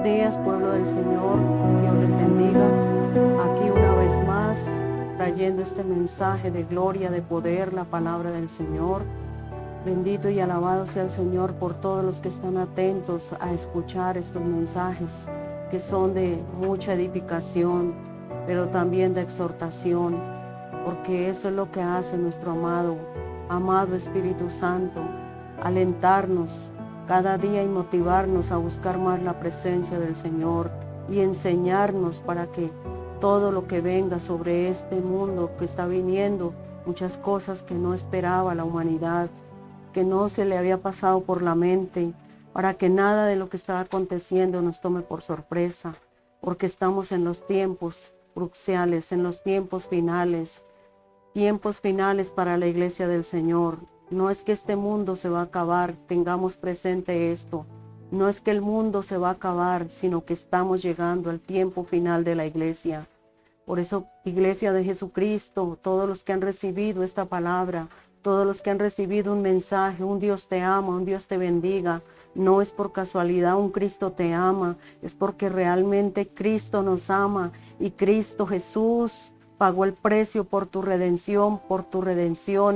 días, pueblo del Señor. Dios les bendiga. Aquí una vez más, trayendo este mensaje de gloria, de poder, la palabra del Señor. Bendito y alabado sea el Señor por todos los que están atentos a escuchar estos mensajes, que son de mucha edificación, pero también de exhortación, porque eso es lo que hace nuestro amado Espíritu Santo, alentarnos cada día y motivarnos a buscar más la presencia del Señor y enseñarnos para que todo lo que venga sobre este mundo que está viniendo, muchas cosas que no esperaba la humanidad, que no se le había pasado por la mente, para que nada de lo que está aconteciendo nos tome por sorpresa, porque estamos en los tiempos cruciales, en los tiempos finales para la iglesia del Señor. No es que este mundo se va a acabar, tengamos presente esto. No es que el mundo se va a acabar, sino que estamos llegando al tiempo final de la iglesia. Por eso, iglesia de Jesucristo, todos los que han recibido esta palabra, todos los que han recibido un mensaje, un Dios te ama, un Dios te bendiga, no es por casualidad, un Cristo te ama, es porque realmente Cristo nos ama y Cristo Jesús pagó el precio por tu redención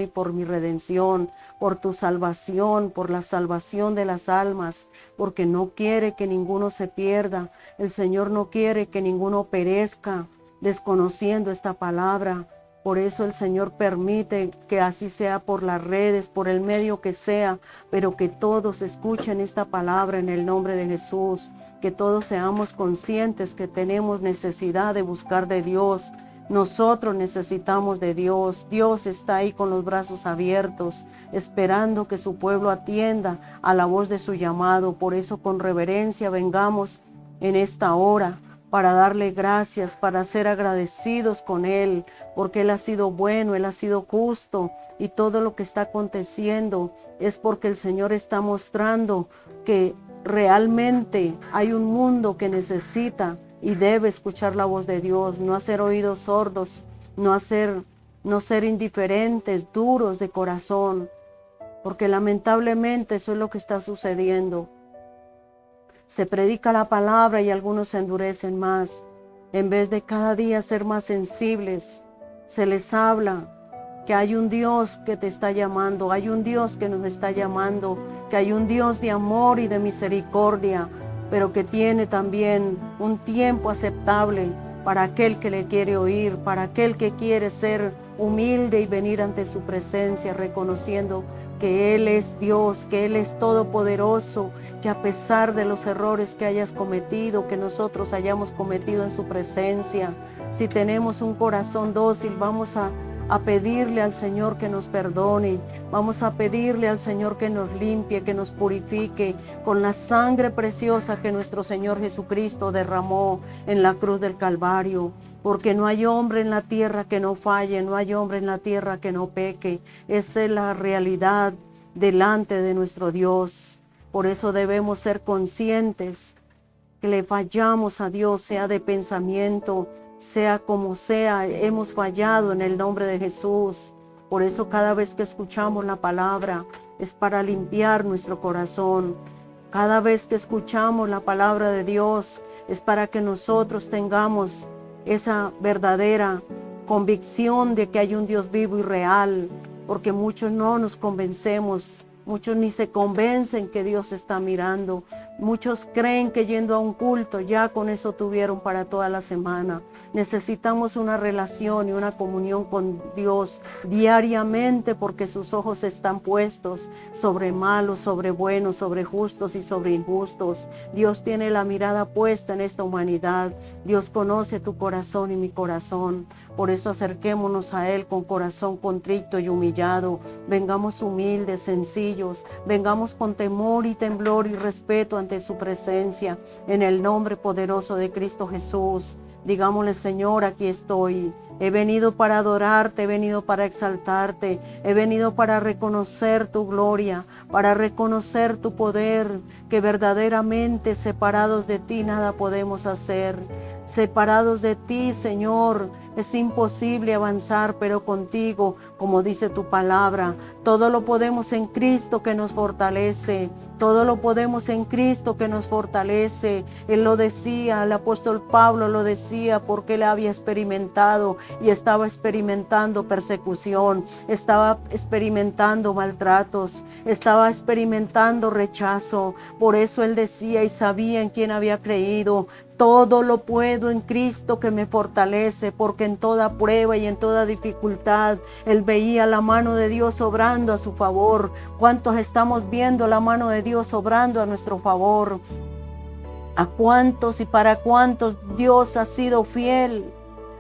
y por mi redención, por tu salvación, por la salvación de las almas, porque no quiere que ninguno se pierda. El Señor no quiere que ninguno perezca desconociendo esta palabra. Por eso el Señor permite que así sea por las redes, por el medio que sea, pero que todos escuchen esta palabra en el nombre de Jesús, que todos seamos conscientes que tenemos necesidad de buscar de Dios. Nosotros necesitamos de Dios. Dios está ahí con los brazos abiertos, esperando que su pueblo atienda a la voz de su llamado. Por eso con reverencia vengamos en esta hora para darle gracias, para ser agradecidos con Él, porque Él ha sido bueno, Él ha sido justo, y todo lo que está aconteciendo es porque el Señor está mostrando que realmente hay un mundo que necesita y debe escuchar la voz de Dios, no hacer oídos sordos, no ser indiferentes, duros de corazón, porque lamentablemente eso es lo que está sucediendo. Se predica la palabra y algunos se endurecen más. En vez de cada día ser más sensibles, se les habla que hay un Dios que te está llamando, hay un Dios que nos está llamando, que hay un Dios de amor y de misericordia, pero que tiene también un tiempo aceptable para aquel que le quiere oír, para aquel que quiere ser humilde y venir ante su presencia, reconociendo que Él es Dios, que Él es todopoderoso, que a pesar de los errores que hayas cometido, que nosotros hayamos cometido en su presencia, si tenemos un corazón dócil, vamos a pedirle al Señor que nos perdone, vamos a pedirle al Señor que nos limpie, que nos purifique con la sangre preciosa que nuestro Señor Jesucristo derramó en la cruz del Calvario, porque no hay hombre en la tierra que no falle, no hay hombre en la tierra que no peque. Esa es la realidad delante de nuestro Dios. Por eso debemos ser conscientes que le fallamos a Dios, sea de pensamiento, sea como sea, hemos fallado en el nombre de Jesús. Por eso cada vez que escuchamos la palabra es para limpiar nuestro corazón. Cada vez que escuchamos la palabra de Dios es para que nosotros tengamos esa verdadera convicción de que hay un Dios vivo y real, porque muchos no nos convencemos. Muchos ni se convencen que Dios está mirando. Muchos creen que yendo a un culto ya con eso tuvieron para toda la semana. Necesitamos una relación y una comunión con Dios diariamente, porque sus ojos están puestos sobre malos, sobre buenos, sobre justos y sobre injustos. Dios tiene la mirada puesta en esta humanidad. Dios conoce tu corazón y mi corazón. Por eso acerquémonos a Él con corazón contrito y humillado. Vengamos humildes, sencillos. Vengamos con temor y temblor y respeto ante su presencia. En el nombre poderoso de Cristo Jesús. Digámosle: Señor, aquí estoy. He venido para adorarte, he venido para exaltarte, he venido para reconocer tu gloria, para reconocer tu poder, que verdaderamente separados de ti nada podemos hacer. Separados de ti, Señor, Es imposible avanzar, pero contigo, como dice tu palabra, todo lo podemos en Cristo que nos fortalece. Todo lo podemos en Cristo que nos fortalece. Él lo decía, el apóstol Pablo lo decía porque él había experimentado y estaba experimentando persecución, estaba experimentando maltratos, estaba experimentando rechazo. Por eso él decía y sabía en quién había creído. Todo lo puedo en Cristo que me fortalece, porque en toda prueba y en toda dificultad, él veía la mano de Dios obrando a su favor. ¿Cuántos estamos viendo la mano de Dios obrando a nuestro favor? ¿A cuántos y para cuántos Dios ha sido fiel?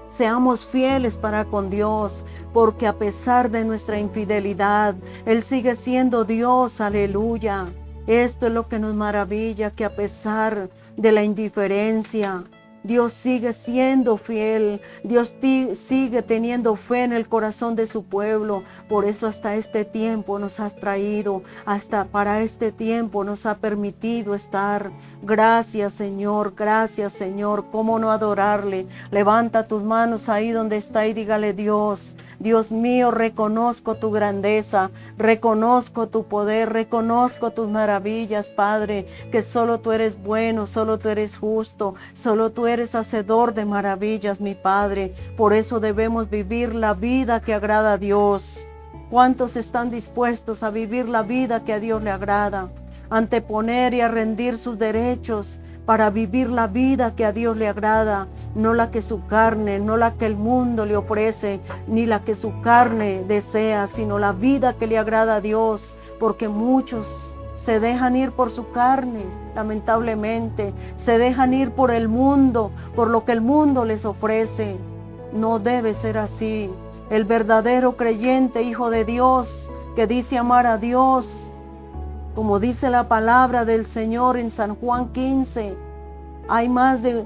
Seamos fieles para con Dios, porque a pesar de nuestra infidelidad, Él sigue siendo Dios, aleluya. Esto es lo que nos maravilla, que a pesar de la indiferencia, Dios sigue siendo fiel, Dios sigue teniendo fe en el corazón de su pueblo. Por eso hasta este tiempo nos has traído, hasta para este tiempo nos ha permitido estar. Gracias Señor, gracias Señor. ¿Cómo no adorarle? Levanta tus manos ahí donde está y dígale: Dios, Dios mío, reconozco tu grandeza, reconozco tu poder, reconozco tus maravillas, Padre, que solo tú eres bueno, solo tú eres justo, solo tú eres hacedor de maravillas, mi Padre. Por eso debemos vivir la vida que agrada a Dios. ¿Cuántos están dispuestos a vivir la vida que a Dios le agrada? Anteponer y a rendir sus derechos para vivir la vida que a Dios le agrada, no la que su carne, no la que el mundo le ofrece, ni la que su carne desea, sino la vida que le agrada a Dios, porque muchos se dejan ir por su carne, lamentablemente, se dejan ir por el mundo, por lo que el mundo les ofrece. No debe ser así. El verdadero creyente, hijo de Dios, que dice amar a Dios, como dice la palabra del Señor en San Juan 15, hay más de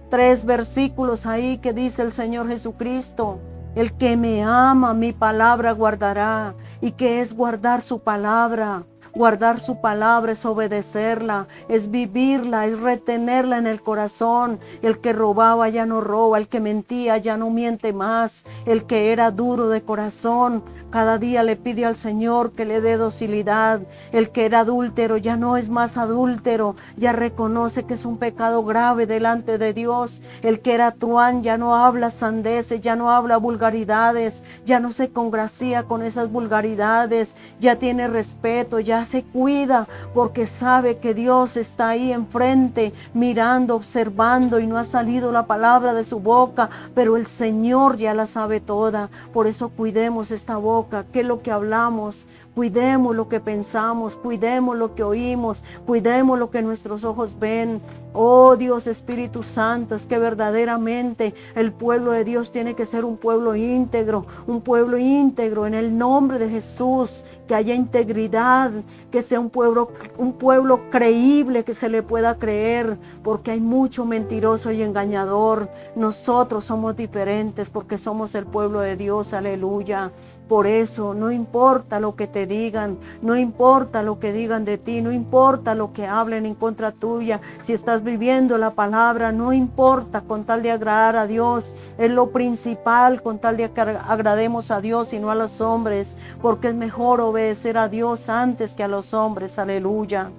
3 versículos ahí que dice el Señor Jesucristo: el que me ama, mi palabra guardará. ¿Y qué es guardar su palabra? Guardar su palabra es obedecerla, es vivirla, es retenerla en el corazón. El que robaba ya no roba, el que mentía ya no miente más, el que era duro de corazón cada día le pide al Señor que le dé docilidad. El que era adúltero ya no es más adúltero, ya reconoce que es un pecado grave delante de Dios. El que era truán ya no habla sandeces, ya no habla vulgaridades, ya no se congracia con esas vulgaridades, ya tiene respeto, ya se cuida, porque sabe que Dios está ahí enfrente, mirando, observando, y no ha salido la palabra de su boca, pero el Señor ya la sabe toda. Por eso cuidemos esta boca, qué es lo que hablamos, cuidemos lo que pensamos, cuidemos lo que oímos, cuidemos lo que nuestros ojos ven. Oh Dios, Espíritu Santo, es que verdaderamente el pueblo de Dios tiene que ser un pueblo íntegro en el nombre de Jesús, que haya integridad, que sea un pueblo creíble, que se le pueda creer, porque hay mucho mentiroso y engañador. Nosotros somos diferentes porque somos el pueblo de Dios, aleluya. Por eso no importa lo que te digan, no importa lo que digan de ti, no importa lo que hablen en contra tuya. Si estás viviendo la palabra, no importa, con tal de agradar a Dios, es lo principal, con tal de que agrademos a Dios y no a los hombres, porque es mejor obedecer a Dios antes que a los hombres, aleluya.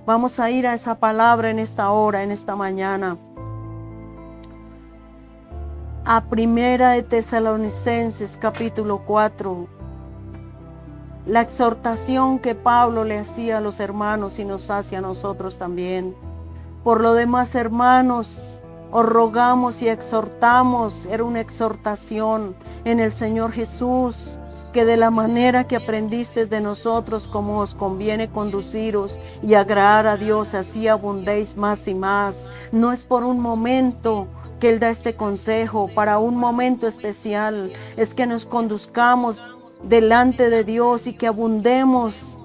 Vamos a ir a esa palabra en esta hora, en esta mañana. A Primera de Tesalonicenses capítulo 4, la exhortación que Pablo le hacía a los hermanos y nos hace a nosotros también. Por lo demás, hermanos, os rogamos y exhortamos, era una exhortación en el Señor Jesús, que de la manera que aprendisteis de nosotros, como os conviene conduciros y agradar a Dios, así abundéis más y más. No es por un momento que Él da este consejo, para un momento especial, es que nos conduzcamos delante de Dios y que abundemos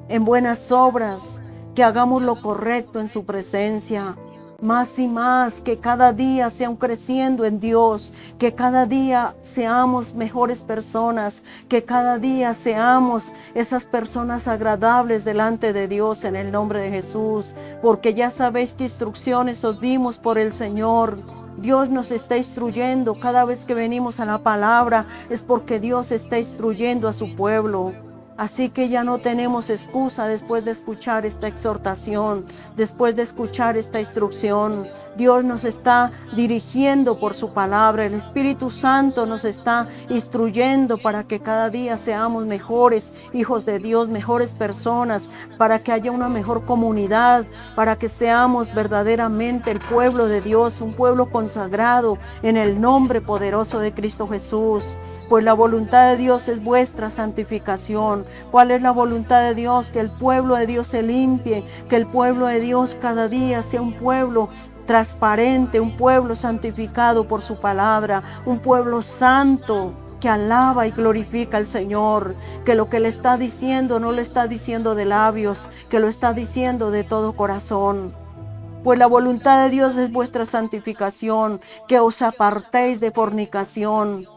en buenas obras, que hagamos lo correcto en su presencia. Más y más, que cada día sean creciendo en Dios, que cada día seamos mejores personas, que cada día seamos esas personas agradables delante de Dios en el nombre de Jesús, porque ya sabéis qué instrucciones os dimos por el Señor. Dios nos está instruyendo. Cada vez que venimos a la palabra es porque Dios está instruyendo a su pueblo. Así que ya no tenemos excusa después de escuchar esta exhortación, después de escuchar esta instrucción. Dios nos está dirigiendo por su palabra. El Espíritu Santo nos está instruyendo para que cada día seamos mejores hijos de Dios, mejores personas, para que haya una mejor comunidad, para que seamos verdaderamente el pueblo de Dios, un pueblo consagrado en el nombre poderoso de Cristo Jesús. Pues la voluntad de Dios es vuestra santificación. ¿Cuál es la voluntad de Dios? Que el pueblo de Dios se limpie, que el pueblo de Dios cada día sea un pueblo transparente, un pueblo santificado por su palabra, un pueblo santo que alaba y glorifica al Señor, que lo que le está diciendo no le está diciendo de labios, que lo está diciendo de todo corazón. Pues la voluntad de Dios es vuestra santificación, que os apartéis de fornicación.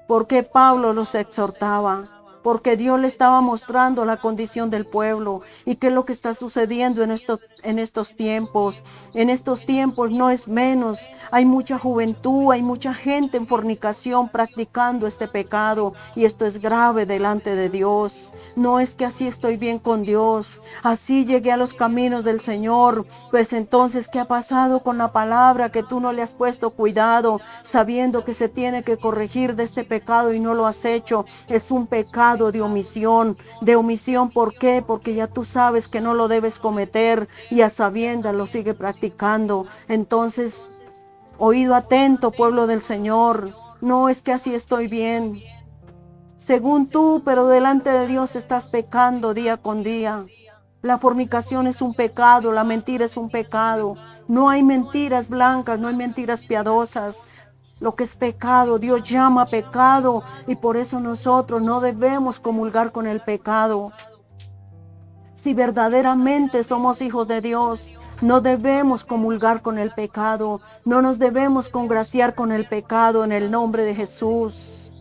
¿Por qué Pablo los exhortaba? Porque Dios le estaba mostrando la condición del pueblo y qué es lo que está sucediendo en estos tiempos. En estos tiempos no es menos. Hay mucha juventud, hay mucha gente en fornicación practicando este pecado y esto es grave delante de Dios. No es que así estoy bien con Dios, así llegué a los caminos del Señor. Pues entonces, ¿qué ha pasado con la palabra que tú no le has puesto cuidado, sabiendo que se tiene que corregir de este pecado y no lo has hecho? Es un pecado de omisión. ¿De omisión por qué? Porque ya tú sabes que no lo debes cometer y a sabiendas lo sigue practicando. Entonces, oído atento, pueblo del Señor. No es que así estoy bien, según tú, pero delante de Dios estás pecando día con día. La fornicación es un pecado, la mentira es un pecado. No hay mentiras blancas, no hay mentiras piadosas. Lo que es pecado, Dios llama pecado y por eso nosotros no debemos comulgar con el pecado. Si verdaderamente somos hijos de Dios, no debemos comulgar con el pecado, no nos debemos congraciar con el pecado en el nombre de Jesús.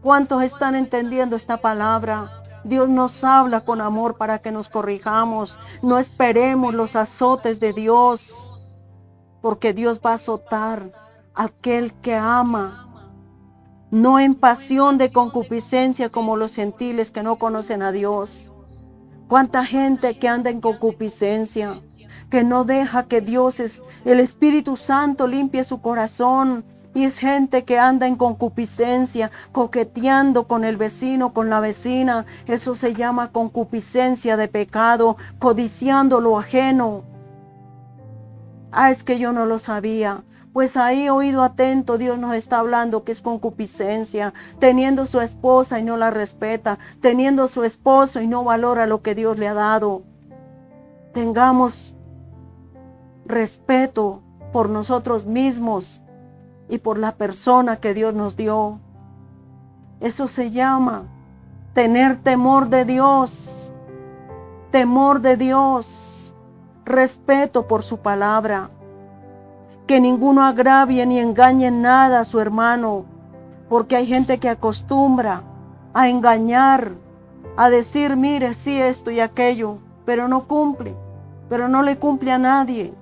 ¿Cuántos están entendiendo esta palabra? Dios nos habla con amor para que nos corrijamos. No esperemos los azotes de Dios, porque Dios va a azotar a aquel que ama, no en pasión de concupiscencia como los gentiles que no conocen a Dios. Cuánta gente que anda en concupiscencia, que no deja que el Espíritu Santo limpie su corazón. Y es gente que anda en concupiscencia, coqueteando con el vecino, con la vecina. Eso se llama concupiscencia de pecado, codiciando lo ajeno. Es que yo no lo sabía. Pues ahí, oído atento, Dios nos está hablando que es concupiscencia, teniendo su esposa y no la respeta, teniendo su esposo y no valora lo que Dios le ha dado. Tengamos respeto por nosotros mismos y por la persona que Dios nos dio. Eso se llama tener temor de Dios, respeto por su palabra. Que ninguno agravie ni engañe en nada a su hermano, porque hay gente que acostumbra a engañar, a decir, mire, sí, esto y aquello, pero no cumple, pero no le cumple a nadie.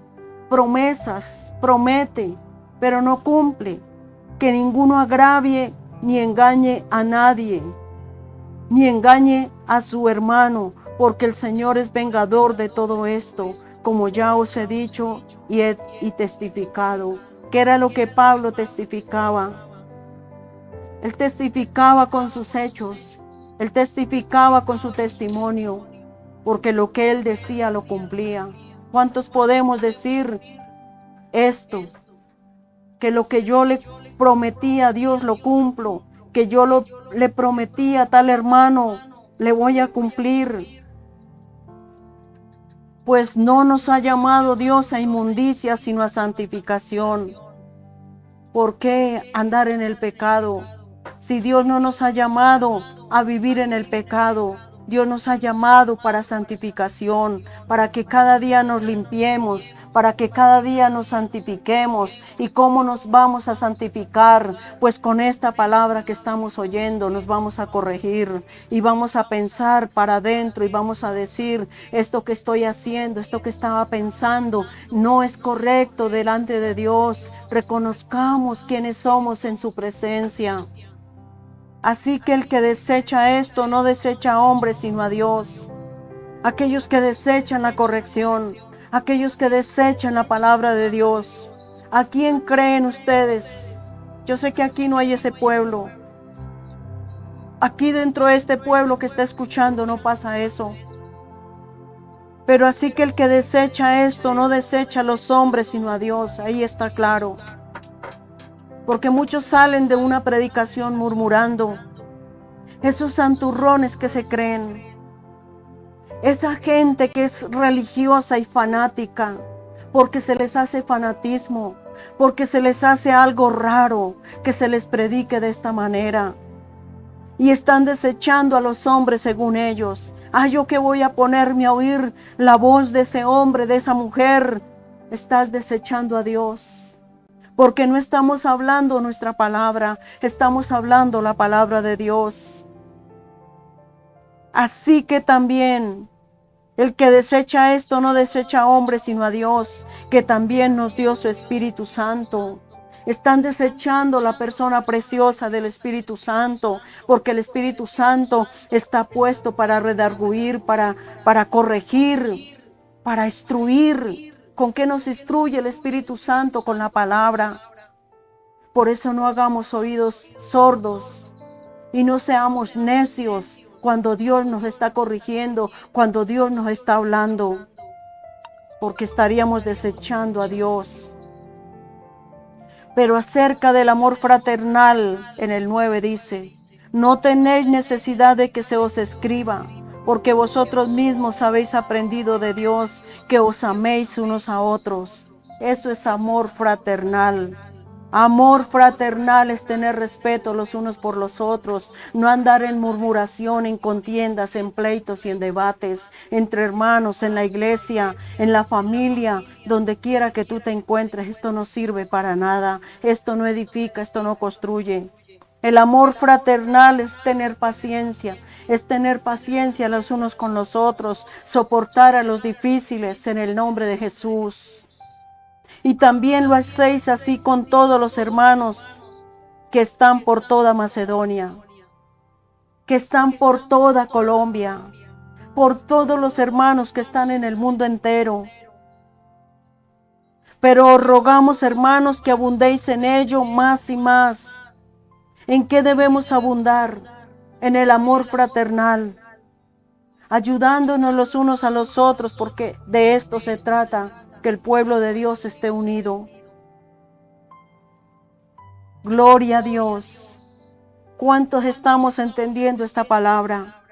Promesas, promete, pero no cumple. Que ninguno agravie ni engañe a nadie, ni engañe a su hermano, porque el Señor es vengador de todo esto, como ya os he dicho y testificado. ¿Qué era lo que Pablo testificaba? Él testificaba con sus hechos, él testificaba con su testimonio, porque lo que él decía lo cumplía. ¿Cuántos podemos decir esto? Que lo que yo le prometí a Dios lo cumplo, que yo le prometí a tal hermano, le voy a cumplir. Pues no nos ha llamado Dios a inmundicia, sino a santificación. ¿Por qué andar en el pecado? Si Dios no nos ha llamado a vivir en el pecado, Dios nos ha llamado para santificación, para que cada día nos limpiemos, para que cada día nos santifiquemos. ¿Y cómo nos vamos a santificar? Pues con esta palabra que estamos oyendo nos vamos a corregir y vamos a pensar para adentro y vamos a decir, esto que estoy haciendo, esto que estaba pensando, no es correcto delante de Dios. Reconozcamos quiénes somos en su presencia. Así que el que desecha esto no desecha a hombres sino a Dios. Aquellos que desechan la corrección, aquellos que desechan la palabra de Dios. ¿A quién creen ustedes? Yo sé que aquí no hay ese pueblo. Aquí dentro de este pueblo que está escuchando no pasa eso. Pero así que el que desecha esto no desecha a los hombres sino a Dios. Ahí está claro. Porque muchos salen de una predicación murmurando. Esos santurrones que se creen. Esa gente que es religiosa y fanática. Porque se les hace fanatismo. Porque se les hace algo raro que se les predique de esta manera. Y están desechando a los hombres según ellos. ¿Yo qué voy a ponerme a oír la voz de ese hombre, de esa mujer? Estás desechando a Dios. Porque no estamos hablando nuestra palabra, estamos hablando la palabra de Dios. Así que también el que desecha esto no desecha a hombres sino a Dios, que también nos dio su Espíritu Santo. Están desechando la persona preciosa del Espíritu Santo, porque el Espíritu Santo está puesto para redarguir, para corregir, para instruir. ¿Con qué nos instruye el Espíritu Santo? Con la palabra. Por eso no hagamos oídos sordos y no seamos necios cuando Dios nos está corrigiendo, cuando Dios nos está hablando, porque estaríamos desechando a Dios. Pero acerca del amor fraternal, en el 9 dice, no tenéis necesidad de que se os escriba, porque vosotros mismos habéis aprendido de Dios que os améis unos a otros. Eso es amor fraternal. Amor fraternal es tener respeto los unos por los otros, no andar en murmuración, en contiendas, en pleitos y en debates, entre hermanos, en la iglesia, en la familia, donde quiera que tú te encuentres. Esto no sirve para nada, esto no edifica, esto no construye. El amor fraternal es tener paciencia los unos con los otros, soportar a los difíciles en el nombre de Jesús. Y también lo hacéis así con todos los hermanos que están por toda Macedonia, que están por toda Colombia, por todos los hermanos que están en el mundo entero. Pero os rogamos, hermanos, que abundéis en ello más y más. ¿En qué debemos abundar? En el amor fraternal, ayudándonos los unos a los otros, porque de esto se trata, que el pueblo de Dios esté unido. Gloria a Dios. ¿Cuántos estamos entendiendo esta palabra?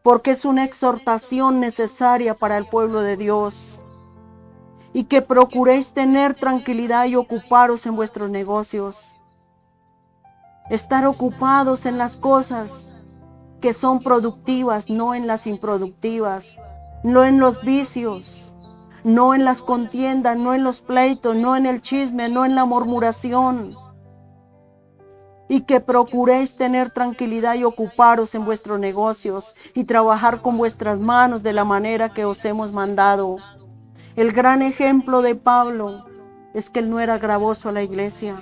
Porque es una exhortación necesaria para el pueblo de Dios. Y que procuréis tener tranquilidad y ocuparos en vuestros negocios. Estar ocupados en las cosas que son productivas, no en las improductivas, no en los vicios, no en las contiendas, no en los pleitos, no en el chisme, no en la murmuración. Y que procuréis tener tranquilidad y ocuparos en vuestros negocios y trabajar con vuestras manos de la manera que os hemos mandado. El gran ejemplo de Pablo es que él no era gravoso a la iglesia.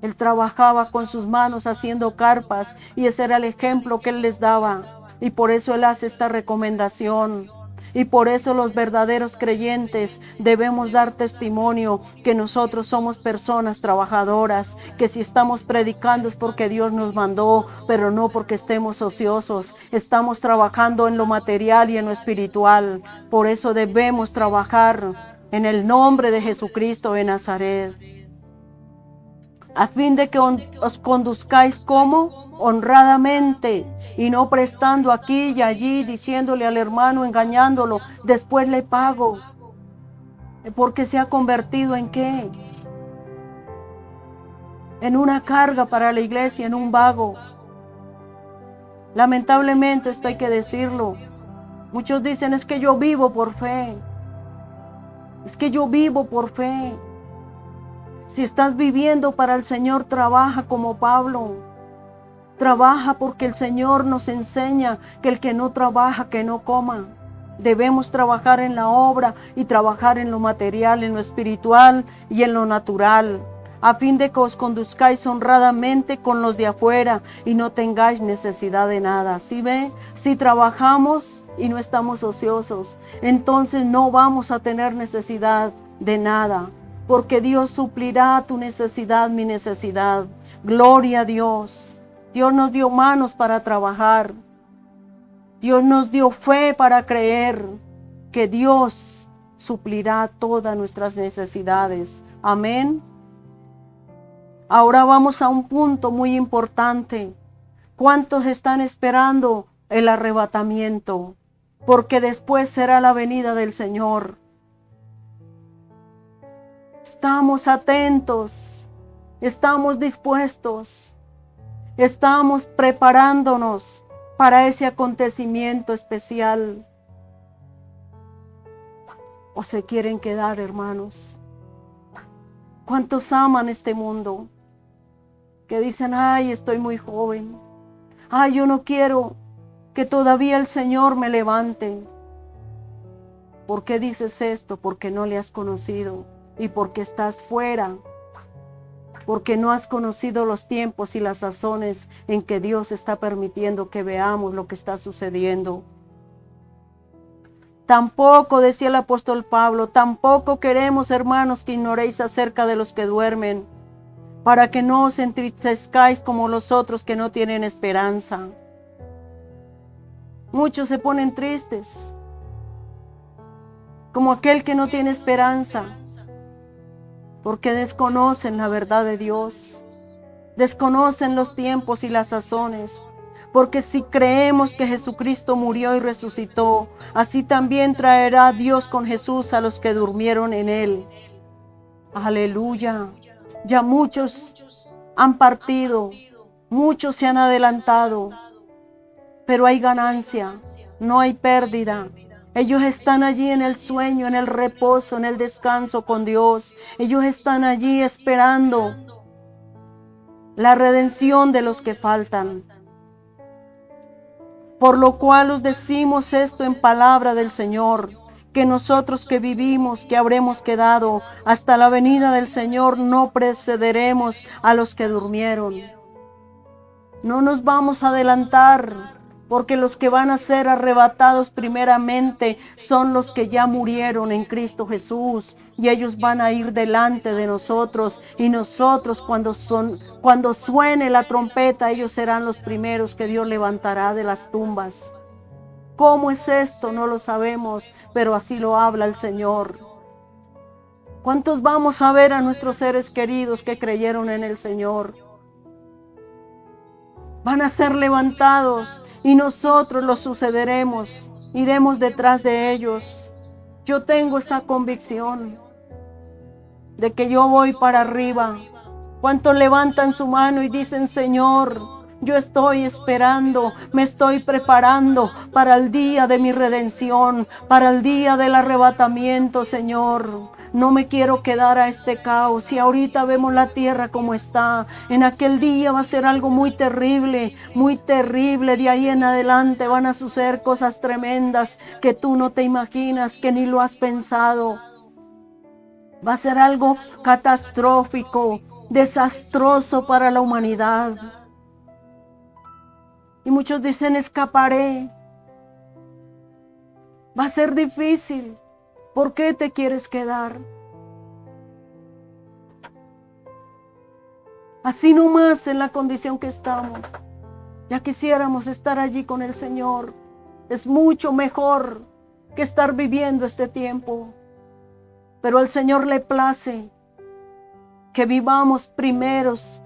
Él trabajaba con sus manos haciendo carpas y ese era el ejemplo que él les daba. Y por eso él hace esta recomendación. Y por eso los verdaderos creyentes debemos dar testimonio que nosotros somos personas trabajadoras, que si estamos predicando es porque Dios nos mandó, pero no porque estemos ociosos. Estamos trabajando en lo material y en lo espiritual. Por eso debemos trabajar en el nombre de Jesucristo de Nazaret, a fin de que os conduzcáis como honradamente y no prestando aquí y allí, diciéndole al hermano, engañándolo, después le pago, porque se ha convertido en ¿qué? En una carga para la iglesia, en un vago. Lamentablemente, esto hay que decirlo. Muchos dicen, es que yo vivo por fe. Es que yo vivo por fe. Si estás viviendo para el Señor, trabaja como Pablo. Trabaja porque el Señor nos enseña que el que no trabaja, que no coma. Debemos trabajar en la obra y trabajar en lo material, en lo espiritual y en lo natural, a fin de que os conduzcáis honradamente con los de afuera y no tengáis necesidad de nada. ¿Sí ve? Si trabajamos y no estamos ociosos, entonces no vamos a tener necesidad de nada, porque Dios suplirá tu necesidad, mi necesidad. Gloria a Dios. Dios nos dio manos para trabajar. Dios nos dio fe para creer que Dios suplirá todas nuestras necesidades. Amén. Ahora vamos a un punto muy importante. ¿Cuántos están esperando el arrebatamiento? Porque después será la venida del Señor. Estamos atentos, estamos dispuestos, estamos preparándonos para ese acontecimiento especial. ¿O se quieren quedar, hermanos? ¿Cuántos aman este mundo? Que dicen, ay, estoy muy joven. Ay, yo no quiero que todavía el Señor me levante. ¿Por qué dices esto? Porque no le has conocido y porque estás fuera. Porque no has conocido los tiempos y las sazones en que Dios está permitiendo que veamos lo que está sucediendo. Tampoco, decía el apóstol Pablo, tampoco queremos, hermanos, que ignoréis acerca de los que duermen, para que no os entristezcáis como los otros que no tienen esperanza. Muchos se ponen tristes, como aquel que no tiene esperanza, porque desconocen la verdad de Dios, desconocen los tiempos y las sazones, porque si creemos que Jesucristo murió y resucitó, así también traerá Dios con Jesús a los que durmieron en Él. Aleluya. Ya muchos han partido, muchos se han adelantado, pero hay ganancia, no hay pérdida. Ellos están allí en el sueño, en el reposo, en el descanso con Dios. Ellos están allí esperando la redención de los que faltan. Por lo cual os decimos esto en palabra del Señor, que nosotros que vivimos, que habremos quedado hasta la venida del Señor, no precederemos a los que durmieron. No nos vamos a adelantar, porque los que van a ser arrebatados primeramente son los que ya murieron en Cristo Jesús, y ellos van a ir delante de nosotros, y nosotros cuando suene la trompeta, ellos serán los primeros que Dios levantará de las tumbas. ¿Cómo es esto? No lo sabemos, pero así lo habla el Señor. ¿Cuántos vamos a ver a nuestros seres queridos que creyeron en el Señor? Van a ser levantados y nosotros los sucederemos, iremos detrás de ellos. Yo tengo esa convicción de que yo voy para arriba. ¿Cuántos levantan su mano y dicen, Señor, yo estoy esperando, me estoy preparando para el día de mi redención, para el día del arrebatamiento, Señor? No me quiero quedar a este caos. Si ahorita vemos la tierra como está, en aquel día va a ser algo muy terrible, muy terrible. De ahí en adelante van a suceder cosas tremendas que tú no te imaginas, que ni lo has pensado. Va a ser algo catastrófico, desastroso para la humanidad. Y muchos dicen, escaparé. Va a ser difícil. ¿Por qué te quieres quedar? Así nomás en la condición que estamos. Ya quisiéramos estar allí con el Señor. Es mucho mejor que estar viviendo este tiempo. Pero al Señor le place que vivamos primeros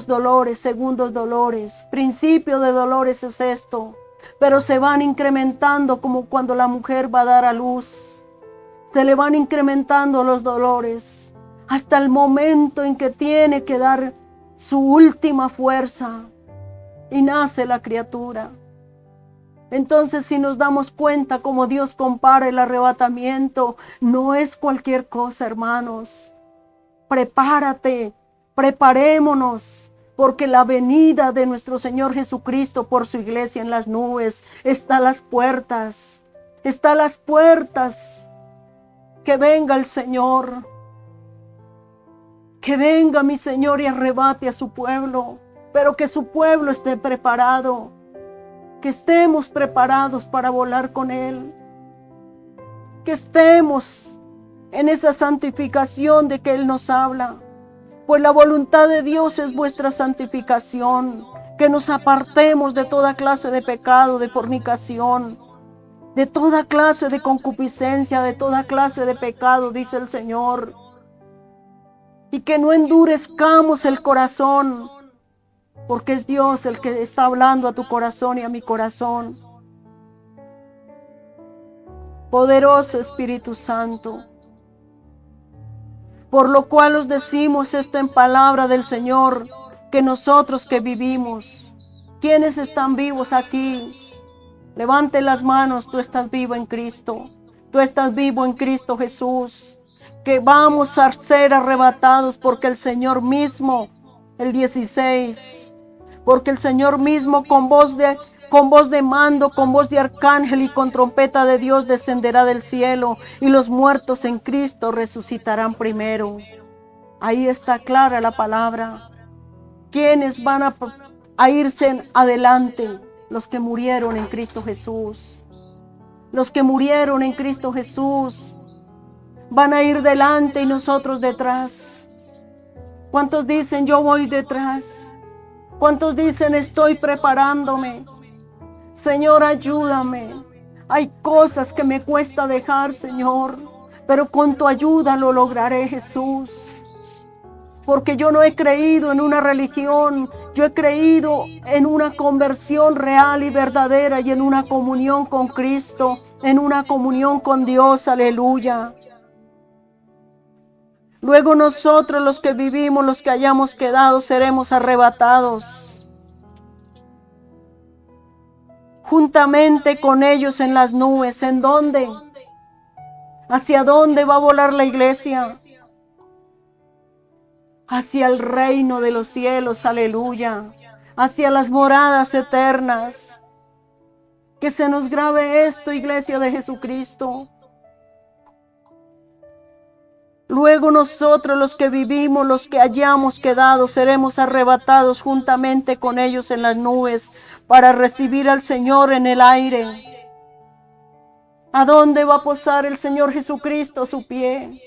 dolores, segundos dolores. Principio de dolores es esto. Pero se van incrementando como cuando la mujer va a dar a luz. Se le van incrementando los dolores hasta el momento en que tiene que dar su última fuerza. y nace la criatura. Entonces, si nos damos cuenta cómo Dios compara el arrebatamiento, no es cualquier cosa, hermanos. Prepárate, preparémonos, porque la venida de nuestro Señor Jesucristo por su iglesia en las nubes está a las puertas. Está a las puertas. Que venga el Señor. Que venga mi Señor y arrebate a su pueblo, pero que su pueblo esté preparado. Que estemos preparados para volar con Él. Que estemos en esa santificación de que Él nos habla. Pues la voluntad de Dios es vuestra santificación. Que nos apartemos de toda clase de pecado, de fornicación, de toda clase de concupiscencia, de toda clase de pecado, dice el Señor. Y que no endurezcamos el corazón, porque es Dios el que está hablando a tu corazón y a mi corazón. Poderoso Espíritu Santo, por lo cual os decimos esto en palabra del Señor, que nosotros que vivimos, ¿quiénes están vivos aquí? Levante las manos, tú estás vivo en Cristo, tú estás vivo en Cristo Jesús, que vamos a ser arrebatados porque el Señor mismo, el 16, porque el Señor mismo con voz de mando, con voz de arcángel y con trompeta de Dios descenderá del cielo, y los muertos en Cristo resucitarán primero. Ahí está clara la palabra. ¿Quiénes van a irse adelante? Los que murieron en Cristo Jesús. Los que murieron en Cristo Jesús van a ir delante y nosotros detrás. ¿Cuántos dicen yo voy detrás? ¿Cuántos dicen estoy preparándome? Señor, ayúdame. Hay cosas que me cuesta dejar, Señor, pero con tu ayuda lo lograré, Jesús. Porque yo no he creído en una religión, yo he creído en una conversión real y verdadera y en una comunión con Cristo, en una comunión con Dios, aleluya. Luego nosotros los que vivimos, los que hayamos quedado, seremos arrebatados juntamente con ellos en las nubes. ¿En dónde? ¿Hacia dónde va a volar la iglesia? Hacia el reino de los cielos, aleluya. Hacia las moradas eternas. Que se nos grabe esto, iglesia de Jesucristo. Luego nosotros los que vivimos, los que hayamos quedado, seremos arrebatados juntamente con ellos en las nubes para recibir al Señor en el aire. ¿A dónde va a posar el Señor Jesucristo su pie?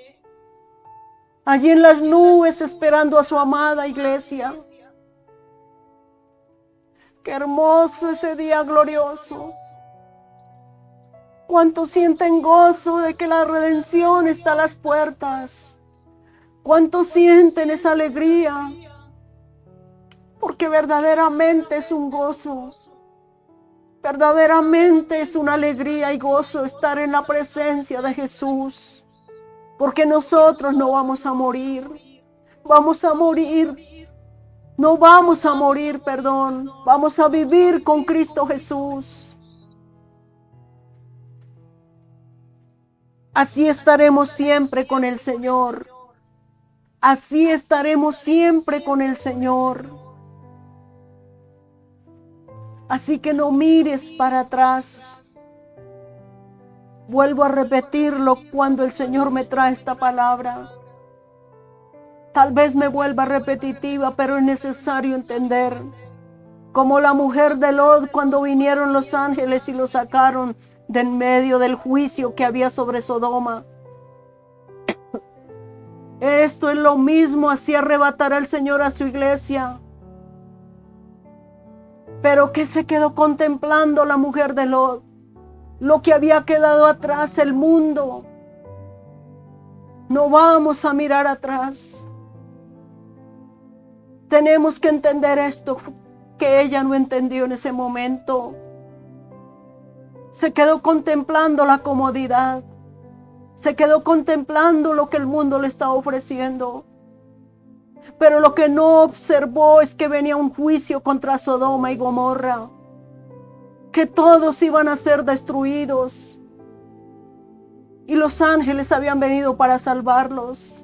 Allí en las nubes esperando a su amada iglesia. Qué hermoso ese día glorioso. ¿Cuántos sienten gozo de que la redención está a las puertas? ¿Cuántos sienten esa alegría? Porque verdaderamente es un gozo. Verdaderamente es una alegría y gozo estar en la presencia de Jesús. Porque nosotros no vamos a morir. Vamos a morir. No vamos a morir, perdón. Vamos a vivir con Cristo Jesús. Así estaremos siempre con el Señor. Así estaremos siempre con el Señor. Así que no mires para atrás. Vuelvo a repetirlo cuando el Señor me trae esta palabra. Tal vez me vuelva repetitiva, pero es necesario entender. Como la mujer de Lot cuando vinieron los ángeles y lo sacaron de en medio del juicio que había sobre Sodoma. Esto es lo mismo, así arrebatará el Señor a su iglesia. Pero ¿qué se quedó contemplando la mujer de Lot? Lo que había quedado atrás, el mundo. No vamos a mirar atrás. Tenemos que entender esto que ella no entendió en ese momento. Se quedó contemplando la comodidad. Se quedó contemplando lo que el mundo le estaba ofreciendo. Pero lo que no observó es que venía un juicio contra Sodoma y Gomorra, que todos iban a ser destruidos. Y los ángeles habían venido para salvarlos.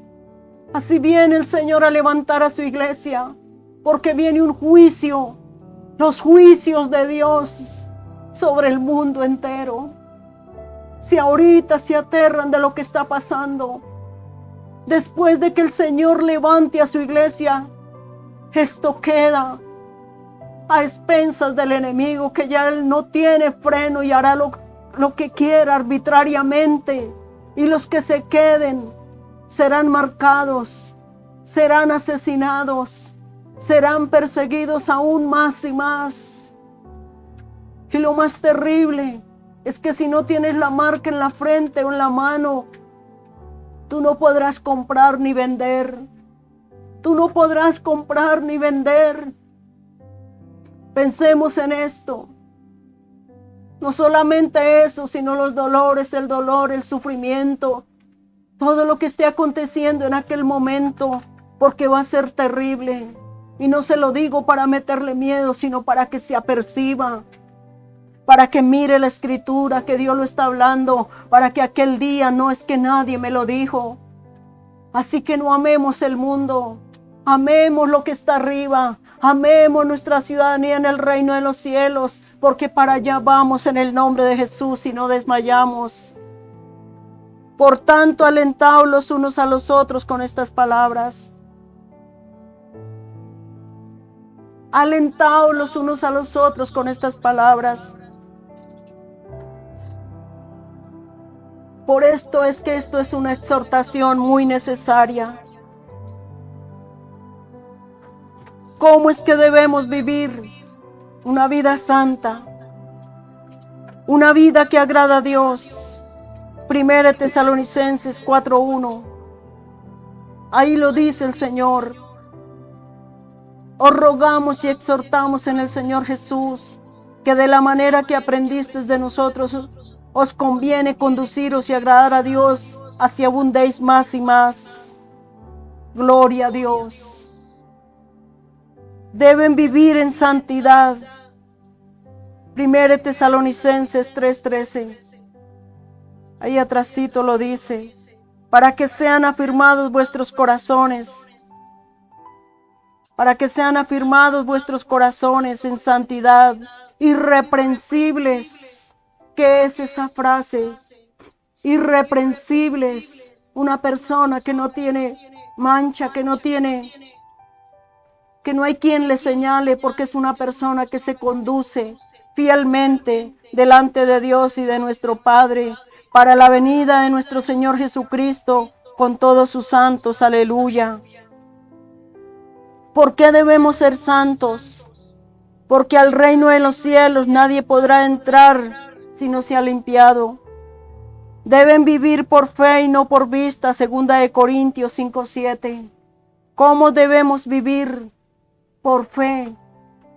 Así viene el Señor a levantar a su iglesia, porque viene un juicio, los juicios de Dios sobre el mundo entero. Si ahorita se aterran de lo que está pasando, después de que el Señor levante a su iglesia, esto queda a expensas del enemigo, que ya él no tiene freno y hará lo que quiera arbitrariamente. Y los que se queden serán marcados, serán asesinados, serán perseguidos aún más y más. Y lo más terrible es que si no tienes la marca en la frente o en la mano, tú no podrás comprar ni vender. Tú no podrás comprar ni vender. Pensemos en esto. No solamente eso, sino los dolores, el dolor, el sufrimiento, todo lo que esté aconteciendo en aquel momento, porque va a ser terrible. Y no se lo digo para meterle miedo, sino para que se aperciba, para que mire la escritura, que Dios lo está hablando, para que aquel día no es que nadie me lo dijo. Así que no amemos el mundo, amemos lo que está arriba, amemos nuestra ciudadanía en el reino de los cielos, porque para allá vamos en el nombre de Jesús y no desmayamos. Por tanto, alentaos los unos a los otros con estas palabras. Alentaos los unos a los otros con estas palabras. Por esto es que esto es una exhortación muy necesaria. ¿Cómo es que debemos vivir una vida santa? Una vida que agrada a Dios. 1 Tesalonicenses 4:1. Ahí lo dice el Señor. Os rogamos y exhortamos en el Señor Jesús, que de la manera que aprendisteis de nosotros, os conviene conduciros y agradar a Dios, así abundéis más y más. Gloria a Dios. Deben vivir en santidad. 1 Tesalonicenses 3:13. Ahí atrásito lo dice. Para que sean afirmados vuestros corazones. Para que sean afirmados vuestros corazones en santidad, irreprensibles. ¿Qué es esa frase? Irreprensibles. Una persona que no tiene mancha, que no hay quien le señale, porque es una persona que se conduce fielmente delante de Dios y de nuestro Padre, para la venida de nuestro Señor Jesucristo con todos sus santos. Aleluya. ¿Por qué debemos ser santos? Porque al reino de los cielos nadie podrá entrar si no se ha limpiado. Deben vivir por fe y no por vista. 2 Corintios 5:7. ¿Cómo debemos vivir? Por fe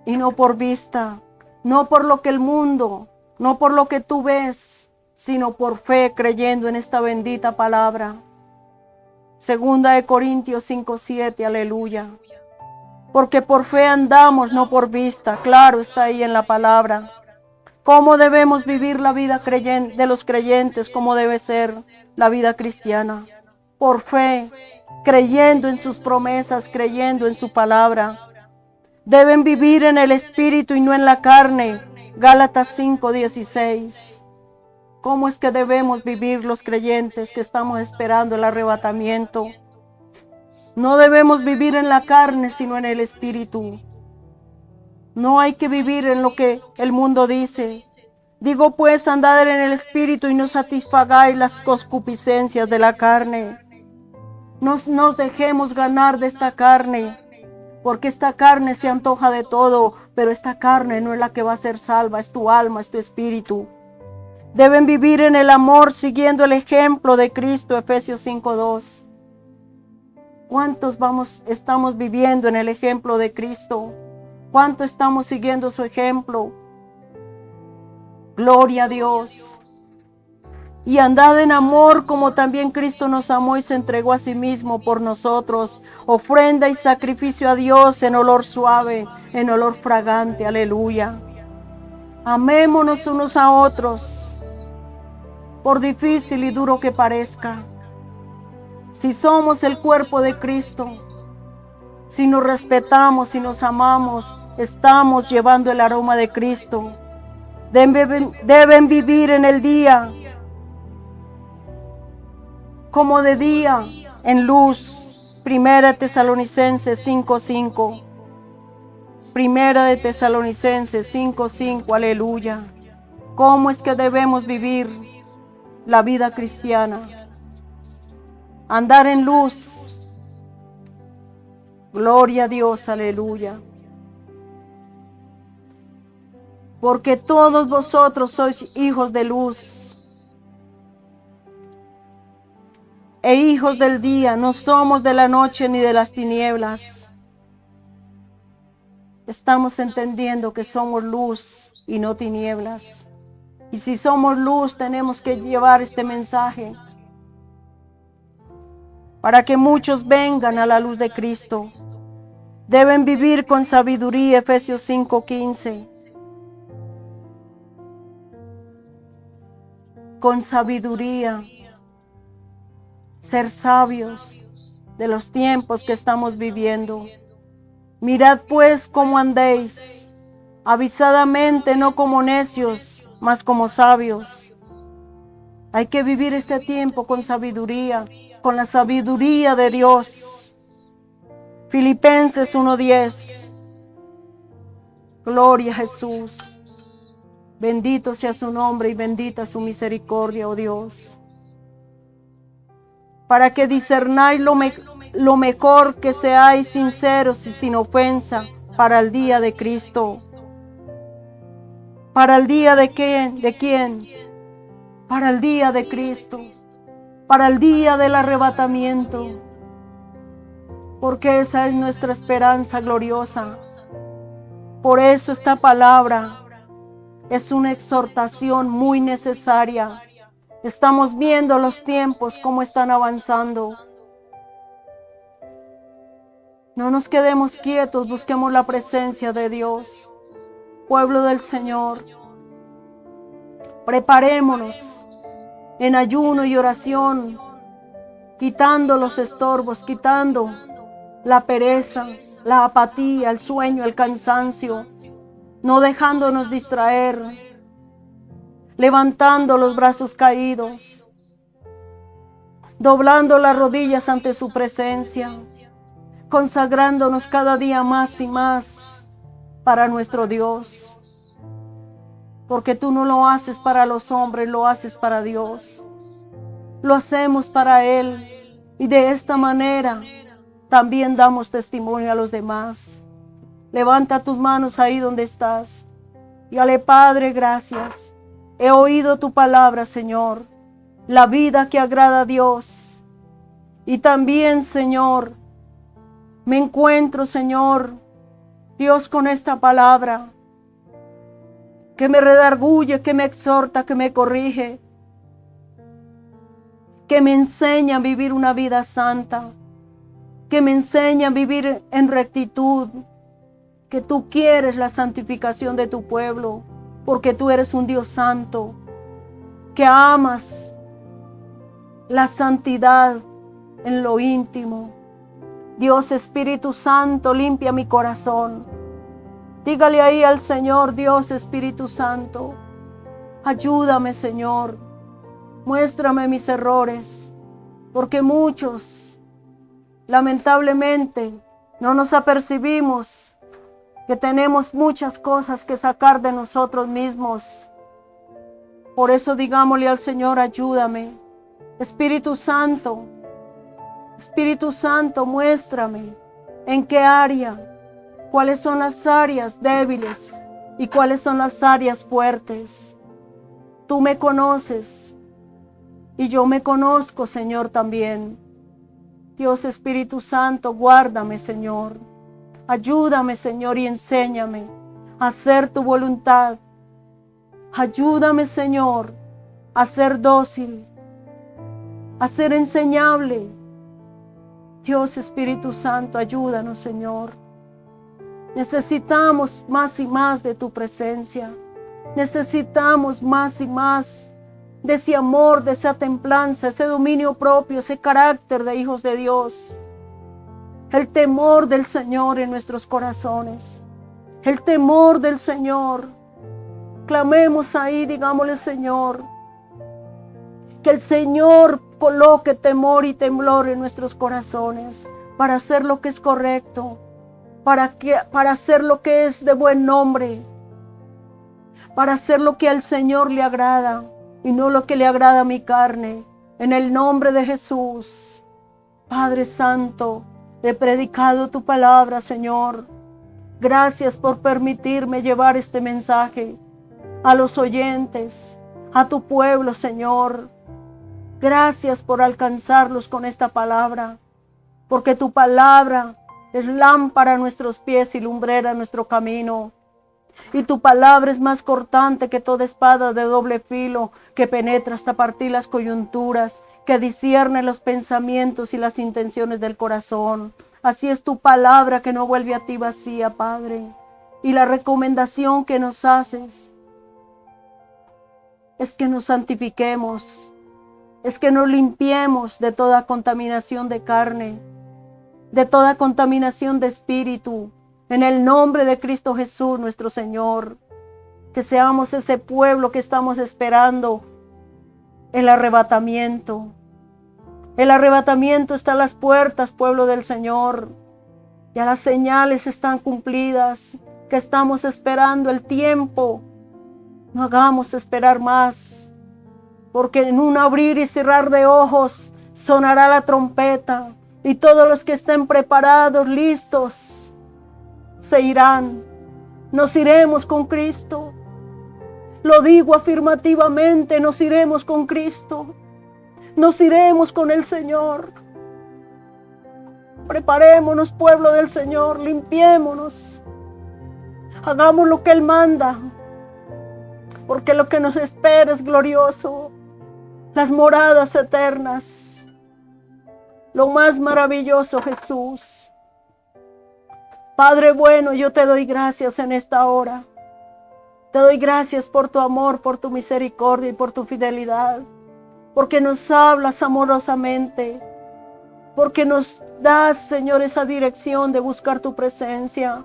y no por vista. No por lo que el mundo, no por lo que tú ves, sino por fe, creyendo en esta bendita palabra. 2 Corintios 5:7. Aleluya. Porque por fe andamos, no por vista. Claro, está ahí en la palabra. ¿Cómo debemos vivir la vida de los creyentes? ¿Cómo debe ser la vida cristiana? Por fe, creyendo en sus promesas, creyendo en su palabra. Deben vivir en el Espíritu y no en la carne. Gálatas 5:16. ¿Cómo es que debemos vivir los creyentes que estamos esperando el arrebatamiento? No debemos vivir en la carne, sino en el Espíritu. No hay que vivir en lo que el mundo dice. Digo pues, andad en el Espíritu y no satisfagáis las concupiscencias de la carne. No nos dejemos ganar de esta carne, porque esta carne se antoja de todo, pero esta carne no es la que va a ser salva, es tu alma, es tu espíritu. Deben vivir en el amor, siguiendo el ejemplo de Cristo. Efesios 5:2. ¿Cuántos estamos viviendo en el ejemplo de Cristo? ¿Cuánto estamos siguiendo su ejemplo? Gloria a Dios. y andad en amor como también Cristo nos amó y se entregó a sí mismo por nosotros, ofrenda y sacrificio a Dios en olor suave, en olor fragante. Aleluya. Amémonos unos a otros, por difícil y duro que parezca. Si somos el cuerpo de Cristo, si nos respetamos, si nos amamos, estamos llevando el aroma de Cristo. Deben vivir en el día como de día, en luz. Primera de Tesalonicenses 5:5. Primera de Tesalonicenses 5:5. Aleluya. ¿Cómo es que debemos vivir la vida cristiana? Andar en luz. Gloria a Dios, aleluya. Porque todos vosotros sois hijos de luz e hijos del día, no somos de la noche ni de las tinieblas. Estamos entendiendo que somos luz y no tinieblas. Y si somos luz, tenemos que llevar este mensaje para que muchos vengan a la luz de Cristo. Deben vivir con sabiduría, Efesios 5:15. Con sabiduría, ser sabios de los tiempos que estamos viviendo. Mirad pues cómo andéis, avisadamente, no como necios, mas como sabios. Hay que vivir este tiempo con sabiduría, con la sabiduría de Dios. Filipenses 1:10. Gloria a Jesús. Bendito sea su nombre y bendita su misericordia, oh Dios. Para que discernáis lo mejor, que seáis sinceros y sin ofensa para el día de Cristo. ¿Para el día de quién? ¿De quién? Para el día de Cristo. Para el día del arrebatamiento. Porque esa es nuestra esperanza gloriosa. Por eso esta palabra es una exhortación muy necesaria. Estamos viendo los tiempos, cómo están avanzando. No nos quedemos quietos, busquemos la presencia de Dios. Pueblo del Señor, preparémonos en ayuno y oración, quitando los estorbos, quitando la pereza, la apatía, el sueño, el cansancio, no dejándonos distraer, levantando los brazos caídos, doblando las rodillas ante su presencia, consagrándonos cada día más y más para nuestro Dios. Porque tú no lo haces para los hombres, lo haces para Dios. Lo hacemos para Él y de esta manera también damos testimonio a los demás. Levanta tus manos ahí donde estás. Dígale: Padre, gracias. He oído tu palabra, Señor. La vida que agrada a Dios. Y también, Señor, me encuentro, Señor, Dios, con esta palabra que me redarguye, que me exhorta, que me corrige, que me enseña a vivir una vida santa, que me enseña a vivir en rectitud, que tú quieres la santificación de tu pueblo, porque tú eres un Dios santo, que amas la santidad en lo íntimo. Dios, Espíritu Santo, limpia mi corazón. Dígale ahí al Señor: Dios, Espíritu Santo, ayúdame, Señor, muéstrame mis errores, porque muchos, lamentablemente, no nos apercibimos que tenemos muchas cosas que sacar de nosotros mismos. Por eso digámosle al Señor: ayúdame. Espíritu Santo, muéstrame en qué área, cuáles son las áreas débiles y cuáles son las áreas fuertes. Tú me conoces y yo me conozco, Señor, también. Dios, Espíritu Santo, guárdame, Señor. Ayúdame, Señor, y enséñame a hacer tu voluntad. Ayúdame, Señor, a ser dócil, a ser enseñable. Dios Espíritu Santo, ayúdanos, Señor. Necesitamos más y más de tu presencia. Necesitamos más y más de ese amor, de esa templanza, ese dominio propio, ese carácter de hijos de Dios. El temor del Señor en nuestros corazones. El temor del Señor. Clamemos ahí, digámosle, Señor, que el Señor coloque temor y temblor en nuestros corazones para hacer lo que es correcto, para hacer lo que es de buen nombre, para hacer lo que al Señor le agrada y no lo que le agrada a mi carne. En el nombre de Jesús, Padre Santo, he predicado tu palabra, Señor. Gracias por permitirme llevar este mensaje a los oyentes, a tu pueblo, Señor. Gracias por alcanzarlos con esta palabra, porque tu palabra es lámpara a nuestros pies y lumbrera a nuestro camino. Y tu palabra es más cortante que toda espada de doble filo, que penetra hasta partir las coyunturas, que discierne los pensamientos y las intenciones del corazón. Así es tu palabra, que no vuelve a ti vacía, Padre. Y la recomendación que nos haces es que nos santifiquemos, es que nos limpiemos de toda contaminación de carne, de toda contaminación de espíritu, en el nombre de Cristo Jesús nuestro Señor. Que seamos ese pueblo que estamos esperando el arrebatamiento. El arrebatamiento está a las puertas, pueblo del Señor. Ya las señales están cumplidas, que estamos esperando el tiempo. No hagamos esperar más, porque en un abrir y cerrar de ojos sonará la trompeta y todos los que estén preparados, listos, se irán. Nos iremos con Cristo. Lo digo afirmativamente, nos iremos con Cristo. Nos iremos con el Señor. Preparémonos, pueblo del Señor, limpiémonos. Hagamos lo que Él manda, porque lo que nos espera es glorioso. Las moradas eternas, lo más maravilloso, Jesús. Padre bueno, yo te doy gracias en esta hora. Te doy gracias por tu amor, por tu misericordia y por tu fidelidad. Porque nos hablas amorosamente. Porque nos das, Señor, esa dirección de buscar tu presencia.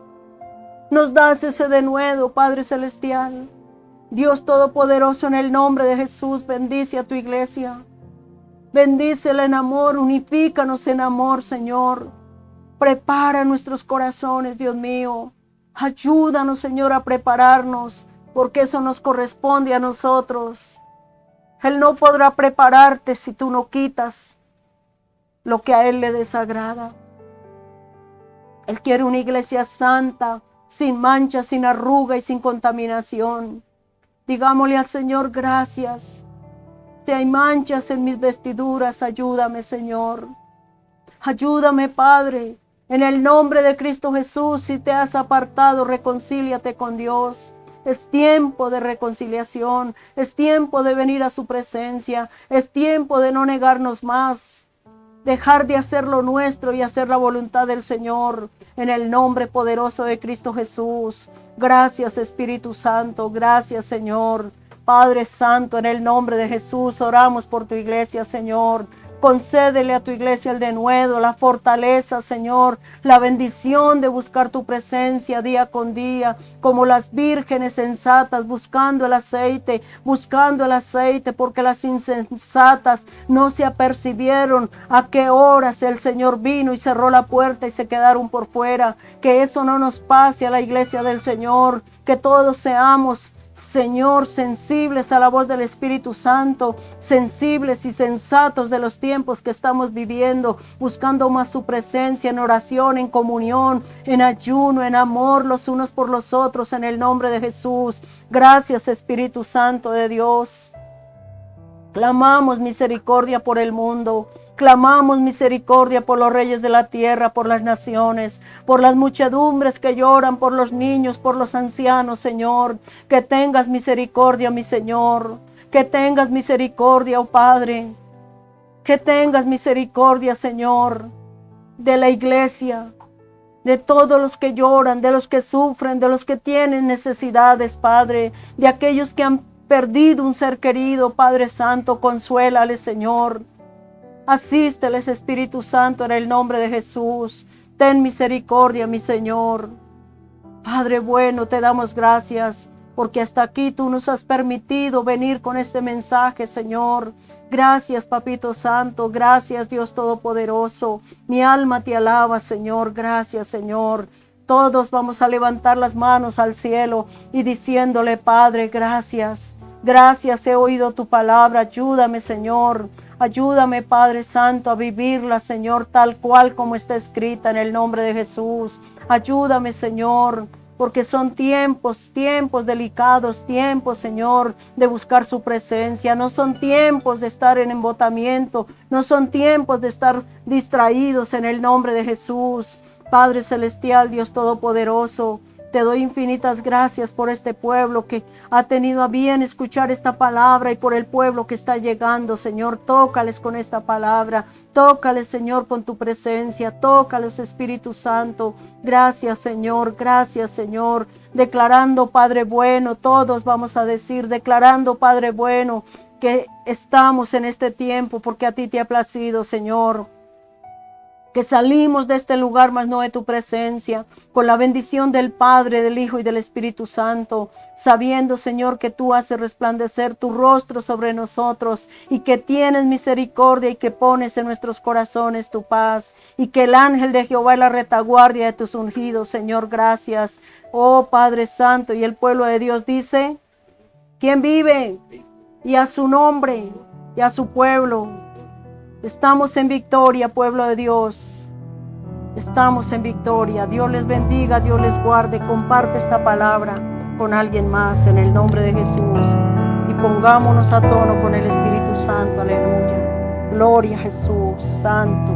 Nos das ese denuedo, Padre Celestial. Dios Todopoderoso, en el nombre de Jesús, bendice a tu iglesia. Bendícela en amor, unifícanos en amor, Señor. Prepara nuestros corazones, Dios mío. Ayúdanos, Señor, a prepararnos, porque eso nos corresponde a nosotros. Él no podrá prepararte si tú no quitas lo que a Él le desagrada. Él quiere una iglesia santa, sin mancha, sin arruga y sin contaminación. Digámosle al Señor gracias. Si hay manchas en mis vestiduras, ayúdame, Señor. Ayúdame, Padre. En el nombre de Cristo Jesús, si te has apartado, reconcíliate con Dios. Es tiempo de reconciliación. Es tiempo de venir a su presencia. Es tiempo de no negarnos más. Dejar de hacer lo nuestro y hacer la voluntad del Señor. En el nombre poderoso de Cristo Jesús. Gracias, Espíritu Santo. Gracias, Señor. Padre Santo, en el nombre de Jesús, oramos por tu iglesia, Señor. Concédele a tu iglesia el denuedo, la fortaleza, Señor, la bendición de buscar tu presencia día con día, como las vírgenes sensatas buscando el aceite, porque las insensatas no se apercibieron a qué horas el Señor vino y cerró la puerta y se quedaron por fuera. Que eso no nos pase a la iglesia del Señor, que todos seamos, Señor, sensibles a la voz del Espíritu Santo, sensibles y sensatos de los tiempos que estamos viviendo, buscando más su presencia en oración, en comunión, en ayuno, en amor los unos por los otros, en el nombre de Jesús. Gracias, Espíritu Santo de Dios. Clamamos misericordia por el mundo. Clamamos misericordia por los reyes de la tierra, por las naciones, por las muchedumbres que lloran, por los niños, por los ancianos, Señor. Que tengas misericordia, mi Señor. Que tengas misericordia, oh Padre. Que tengas misericordia, Señor, de la iglesia, de todos los que lloran, de los que sufren, de los que tienen necesidades, Padre, de aquellos que han perdido un ser querido, Padre Santo, consuélales, Señor. Asísteles, Espíritu Santo, en el nombre de Jesús. Ten misericordia, mi Señor. Padre bueno, te damos gracias, porque hasta aquí tú nos has permitido venir con este mensaje, Señor. Gracias, Papito Santo. Gracias, Dios Todopoderoso. Mi alma te alaba, Señor. Gracias, Señor. Todos vamos a levantar las manos al cielo y diciéndole, Padre, gracias. Gracias, he oído tu palabra. Ayúdame, Señor. Ayúdame, Padre Santo, a vivirla, Señor, tal cual como está escrita en el nombre de Jesús. Ayúdame, Señor, porque son tiempos delicados, tiempos, Señor, de buscar su presencia. No son tiempos de estar en embotamiento, no son tiempos de estar distraídos en el nombre de Jesús. Padre Celestial, Dios Todopoderoso, te doy infinitas gracias por este pueblo que ha tenido a bien escuchar esta palabra y por el pueblo que está llegando, Señor. Tócales con esta palabra, tócales, Señor, con tu presencia, tócales, Espíritu Santo. Gracias, Señor, gracias, Señor. Declarando, Padre bueno, todos vamos a decir, declarando, Padre bueno, que estamos en este tiempo porque a ti te ha placido, Señor. Que salimos de este lugar, mas no de tu presencia, con la bendición del Padre, del Hijo y del Espíritu Santo, sabiendo, Señor, que tú haces resplandecer tu rostro sobre nosotros y que tienes misericordia y que pones en nuestros corazones tu paz y que el ángel de Jehová es la retaguardia de tus ungidos, Señor, gracias. Oh Padre Santo, y el pueblo de Dios dice, ¿quién vive? Y a su nombre y a su pueblo. Estamos en victoria, pueblo de Dios. Estamos en victoria. Dios les bendiga, Dios les guarde. Comparte esta palabra con alguien más en el nombre de Jesús. Y pongámonos a tono con el Espíritu Santo. Aleluya. Gloria a Jesús, Santo.